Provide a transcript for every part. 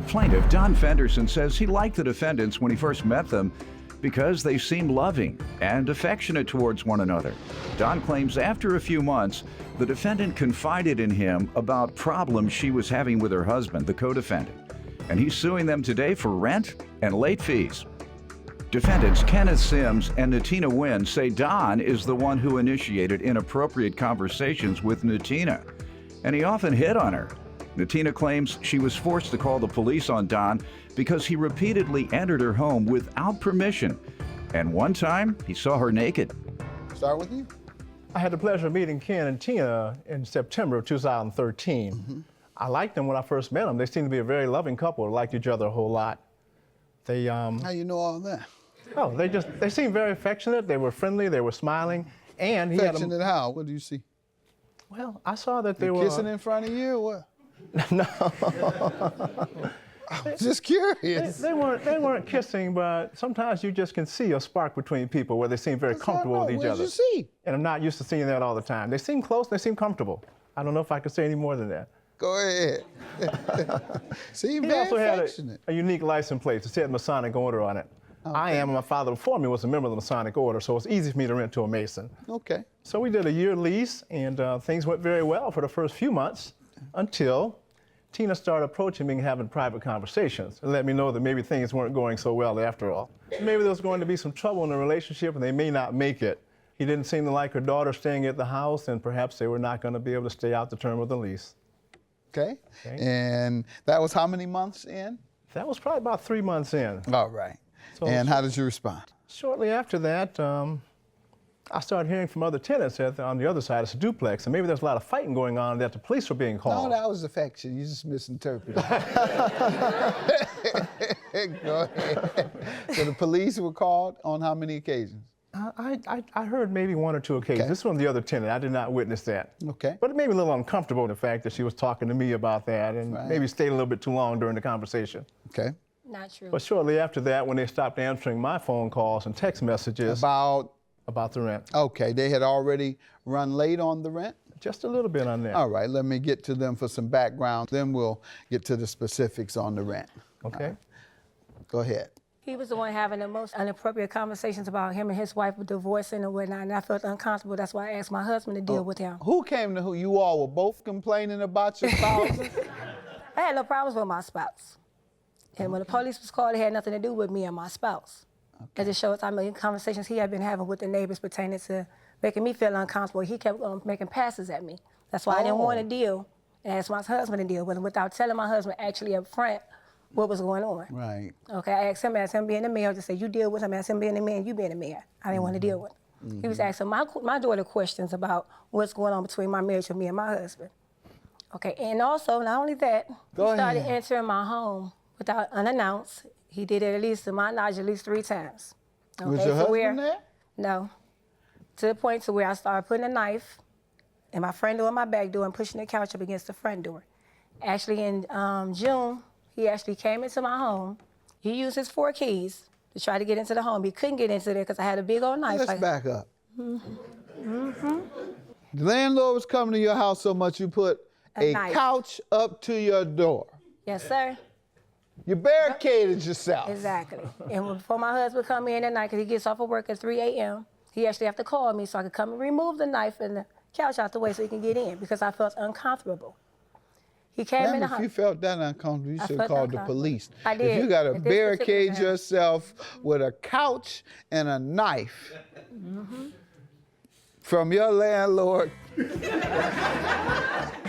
Plaintiff Don Fenderson says he liked the defendants when he first met them because they seemed loving and affectionate towards one another. Don claims after a few months, the defendant confided in him about problems she was having with her husband, the co-defendant, and he's suing them today for rent and late fees. Defendants Kenneth Sims and Natina Wynn say Don is the one who initiated inappropriate conversations with Natina, and he often hit on her. Natina claims she was forced to call the police on Don because he repeatedly entered her home without permission, and one time he saw her naked. Start with you. I had the pleasure of meeting Ken and Tina in September of 2013. Mm-hmm. I liked them when I first met them. They seemed to be a very loving couple, liked each other a whole lot. They How you know all that? Oh, they seemed very affectionate. They were friendly. They were smiling, and he affectionate how? What do you see? Well, I saw that they were kissing in front of you, or what? No. I was just curious. They weren't kissing, but sometimes you just can see a spark between people where they seem very comfortable with each other. What did you see? And I'm not used to seeing that all the time. They seem close. They seem comfortable. I don't know if I could say any more than that. Go ahead. See, he also had a unique license plate. It said Masonic Order on it. Okay. I am, and my father before me was a member of the Masonic Order, so it's easy for me to rent to a Mason. Okay. So we did a year lease, and things went very well for the first few months until Tina started approaching me and having private conversations and let me know that maybe things weren't going so well after all. Maybe there was going to be some trouble in the relationship and they may not make it. He didn't seem to like her daughter staying at the house, and perhaps they were not going to be able to stay out the term of the lease. Okay. And that was how many months in? That was probably about 3 months in. All right. So, and how did you respond? Shortly after that, I started hearing from other tenants that on the other side, it's a duplex, and maybe there's a lot of fighting going on that the police were being called. No, that was affection. You just misinterpreted. Go ahead. So the police were called on how many occasions? I heard maybe 1 or 2 occasions. Okay. This was from the other tenant. I did not witness that. Okay. But it made me a little uncomfortable, the fact that she was talking to me about that and maybe stayed a little bit too long during the conversation. Okay. Not true. But shortly after that, when they stopped answering my phone calls and text messages. About the rent. Okay, they had already run late on the rent? Just a little bit on that. All right, let me get to them for some background, then we'll get to the specifics on the rent. Okay. Right. Go ahead. He was the one having the most inappropriate conversations about him and his wife were divorcing and whatnot, and I felt uncomfortable. That's why I asked my husband to deal with him. Who came to who? You all were both complaining about your spouses? I had no problems with my spouse. And when the police was called, it had nothing to do with me and my spouse. Okay. It just shows how many conversations he had been having with the neighbors pertaining to making me feel uncomfortable. He kept making passes at me. That's why I didn't want to deal and ask my husband to deal with him without telling my husband actually up front what was going on. Right. Okay, I asked him being the mayor, just say, you deal with him, ask him being the mayor, you being the mayor. I didn't want to deal with him. Mm-hmm. He was asking my daughter questions about what's going on between my marriage with me and my husband. Okay, and also, not only that, he started entering my home without unannounced. He did it at least, to my knowledge, at least 3 times. Okay, was your husband there? No. To the point to where I started putting a knife in my front door and my back door and pushing the couch up against the front door. Actually, in June, he actually came into my home. He used his 4 keys to try to get into the home. He couldn't get into there because I had a big old knife. Let's back up. The landlord was coming to your house so much you put a couch up to your door. Yes, sir. You barricaded yourself. Exactly. And before my husband come in at night, because he gets off of work at 3 a.m., he actually have to call me so I could come and remove the knife and the couch out the way so he can get in because I felt uncomfortable. He came in the house. If you felt that uncomfortable, you should have called the police. I did. If you got to barricade yourself with a couch and a knife from your landlord.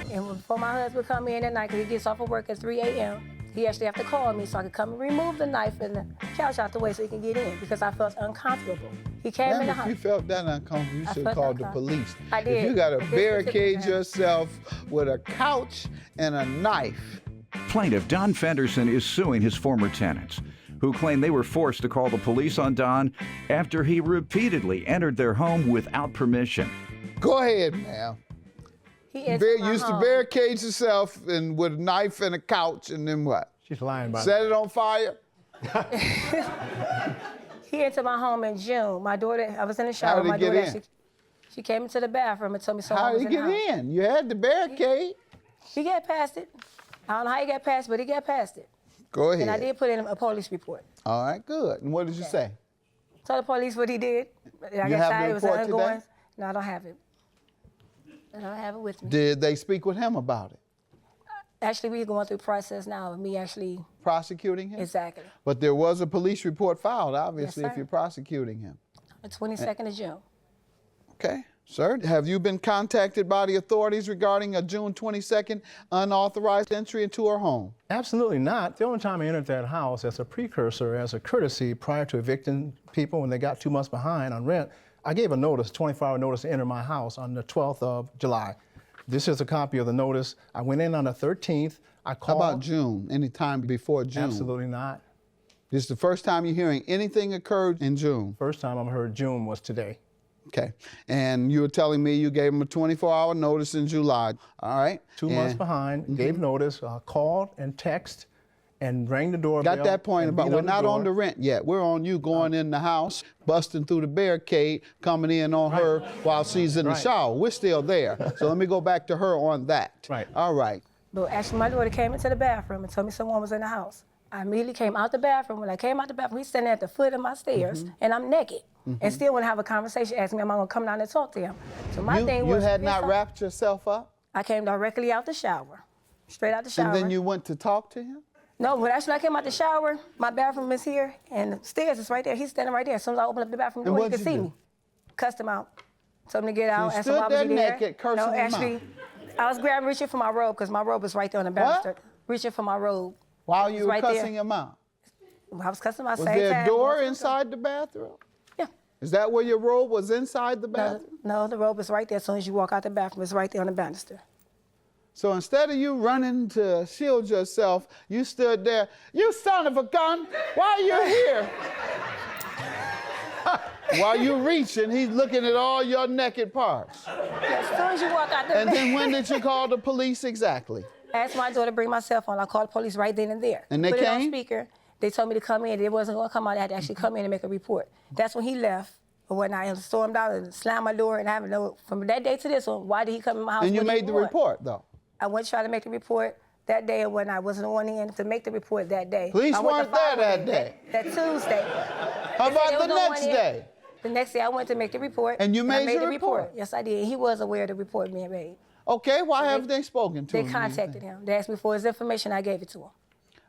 And before my husband come in at night, because he gets off of work at 3 a.m., he actually have to call me so I could come and remove the knife and the couch out the way so he can get in because I felt uncomfortable. He came in the house. If you felt that uncomfortable, you should have called the police. I did. If you got to barricade yourself with a couch and a knife. Plaintiff Don Fenderson is suing his former tenants, who claim they were forced to call the police on Don after he repeatedly entered their home without permission. Go ahead, ma'am. You used to barricade yourself and with a knife and a couch, and then what? She's lying about it. Set it on fire? He entered my home in June. My daughter, I was in the shower. How did he get in? She came into the bathroom and told me How did he get in? You had the barricade. He got past it. I don't know how he got past it, but he got past it. Go ahead. And I did put in a police report. All right, good. And what did you say? Told the police what he did. I You got have the it was report ongoing. today? No, I don't have it. I don't have it with me. Did they speak with him about it? Actually, we're going through the process now of me actually. Prosecuting him? Exactly. But there was a police report filed, obviously, Yes, if sir. you're prosecuting him. The 22nd of June. Okay. Sir, have you been contacted by the authorities regarding a June 22nd unauthorized entry into her home? Absolutely not. The only time I entered that house as a precursor, as a courtesy prior to evicting people when they got 2 months behind on rent, I gave a notice, 24-hour notice to enter my house on the 12th of July. This is a copy of the notice. I went in on the 13th. I How called. about June? Any time before June? Absolutely not. This is the first time you're hearing anything occurred in June. First time I've heard June was today. Okay. And you were telling me you gave him a 24-hour notice in July. All right. 2 months behind, gave notice, called and text and rang the doorbell. Got that point and about beat we're on the not on door. the rent yet. We're on you going in the house, busting through the barricade, coming in on her while she's in the Right. shower. We're still there. So let me go back to her on that. Right. All right. But actually, my daughter came into the bathroom and told me someone was in the house. I immediately came out the bathroom. When I came out the bathroom, he's standing at the foot of my stairs, and I'm naked. And still want to have a conversation, ask me, am I going to come down and talk to him? So my thing You was, had not wrapped yourself up, I came directly out the shower, straight out the shower. and then you went to talk to him? No, but actually, I came out the shower. My bathroom is here, and the stairs is right there. He's standing right there. As soon as I open up the bathroom And door, he what'd could you see do? me. Cussed him out. Told him to get out. you Asked him stood why was there he there. naked, cursing no, him out. actually, I was grabbing, reaching for my robe, because my robe was right there on the banister. Reaching for my robe. While It you was were right cussing there. him out? I was cussing him out. Was same there time. a door inside the bathroom? Yeah. Is that where your robe was, inside the bathroom? No, the robe is right there. As soon as you walk out the bathroom, it's right there on the banister. So instead of you running to shield yourself, you stood there. You son of a gun, why are you here? While you reaching, he's looking at all your naked parts. As soon as you walk out the And then bathroom, when did you call the police exactly? asked my daughter to bring my cell phone. I called the police right then and there. And they Put it on came? speaker. They told me to come in. They wasn't going to come out. I had to actually come in and make a report. That's when he left. But when I stormed out and slammed my door, and I haven't known from that day to this one, why did he come in my house? And you What did he made the want? report, though. I went to try to make the report that day when I wasn't on in to make the report that day. Police I went weren't the there following that day. That Tuesday. How They said about there the was no one next in. day? The next day I went to make the report. And you made I made your the report? Yes, I did. He was aware of the report being made. Okay, why haven't they spoken to They him? contacted him. They asked me for his information. I gave it to him.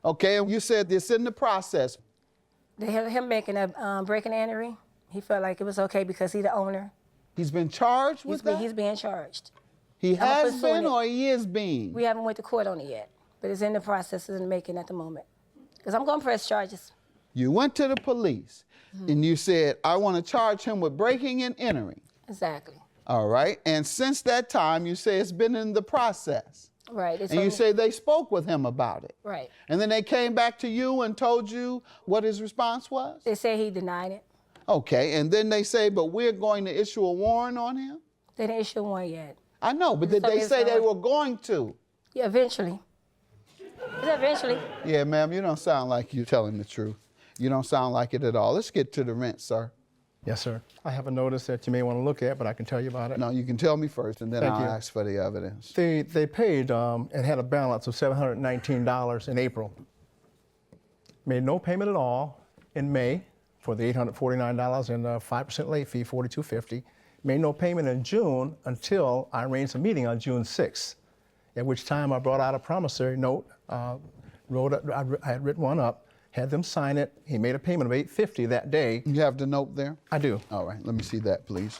Okay, and you said this in the process. They had him making a breaking and entry. He felt like it was okay because he's the owner. He's been charged with that? He's being charged. He has pursuing been it. or he is being? We haven't went to court on it yet, but it's in the process of making at the moment. Because I'm going to press charges. You went to the police and you said, I want to charge him with breaking and entering. Exactly. All right. And since that time, you say it's been in the process. Right. They And told you me- say they spoke with him about it. Right. And then they came back to you and told you what his response was? They say he denied it. Okay. And then they say, but we're going to issue a warrant on him? They didn't issue one yet. I know, but did So they it's say they not- were going to? Yeah, eventually. Is that eventually? Yeah, ma'am, you don't sound like you're telling the truth. You don't sound like it at all. Let's get to the rent, sir. Yes, sir. I have a notice that you may want to look at, but I can tell you about it. No, you can tell me first, and then Thank I'll you. ask for the evidence. They paid and had a balance of $719 in April. Made no payment at all in May for the $849 and 5% late fee, $42.50. Made no payment in June until I arranged a meeting on June 6th, at which time I brought out a promissory note, I had written one up, had them sign it. He made a payment of $850 that day. You have the note there? I do. All right, let me see that, please.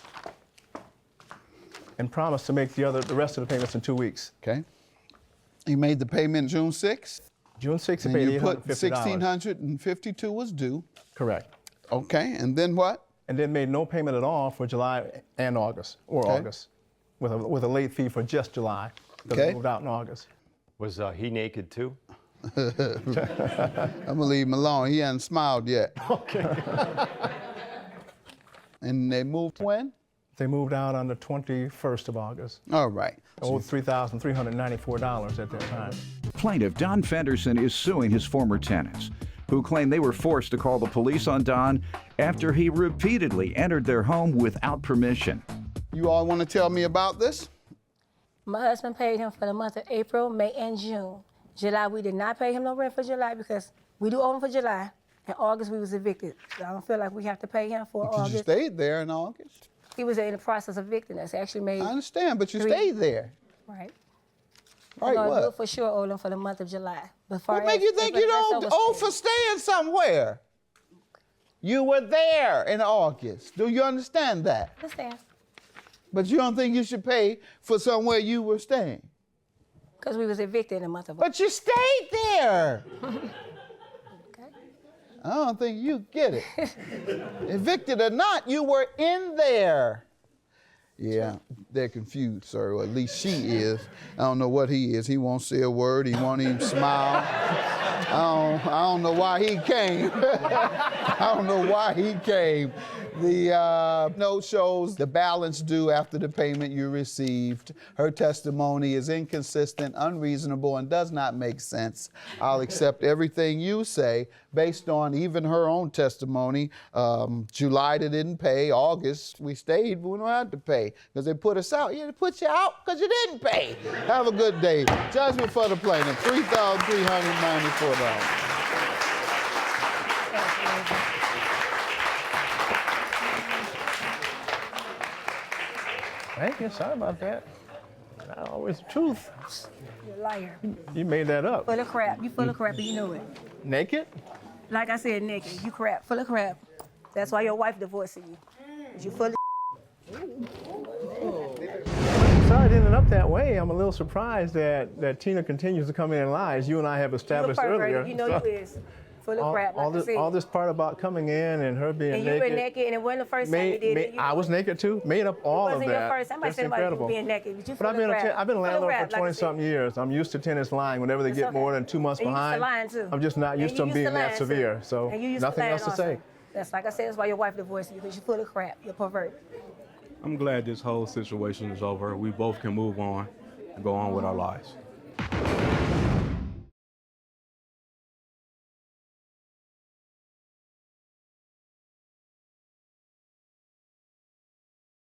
And promised to make the rest of the payments in 2 weeks. Okay. You made the payment June 6th, June 6th, he and paid you put $850. $1,652 was due. Correct. Okay, and then what? And then made no payment at all for July and August, or Okay. August, with a late fee for just July, because Okay. it moved out in August. Was he naked too? I'm gonna leave him alone. He hasn't smiled yet. Okay. And they moved when? They moved out on the 21st of August. All right. Owed $3,394 at that time. Plaintiff Don Fenderson is suing his former tenants, who claim they were forced to call the police on Don after he repeatedly entered their home without permission. You all want to tell me about this? My husband paid him for the month of April, May, and June. July, we did not pay him no rent for July because we do owe him for July. In August, we was evicted. So I don't feel like we have to pay him for Because August. you stayed there in August. He was in the process of evicting us. Actually made I understand, but you stayed there. right. Right, I what? for sure owe him for the month of July. What make you think you don't owe for staying somewhere? You were there in August. Do you understand that? Understand? But you don't think you should pay for somewhere you were staying? Because we was evicted in the month of But you stayed there. Okay. I don't think you get it. Evicted or not, you were in there. Yeah, they're confused, sir, or at least she is. I don't know what he is. He won't say a word. He won't even smile. I don't know why he came. I don't know why he came. The note shows the balance due after the payment you received. Her testimony is inconsistent, unreasonable, and does not make sense. I'll accept everything you say based on even her own testimony. July they didn't pay. August we stayed, but we don't have to pay because they put us out. Yeah, they put you out because you didn't pay. Have a good day. Judgment for the plaintiff, $3,394. Thank you. Sorry about that. Not always the truth. You're a liar. You made that up. Full of crap. You full of crap and you know it. Naked? Like I said, naked. You crap. Full of crap. That's why your wife divorcing you. 'Cause you full of Sorry it ended up that way. I'm a little surprised that Tina continues to come in and lie, as you and I have established earlier. You know you is. Full of crap, like I said. All this part about coming in and her being And naked. you were naked, and it wasn't the first time you did it. I was naked too. Made up all of that. It wasn't your first time. I That's said about you incredible. being naked. But you But I've been a landlord for 20-something years. years. I'm used to tenants lying whenever they It's get okay. more than 2 months And you used to behind. lying, too. I'm just not used to them being that severe. So And you used to nothing lying else to also. say. That's like I said, that's why your wife divorced you, because you're full of crap. You're pervert. I'm glad this whole situation is over. We both can move on and go on with our lives.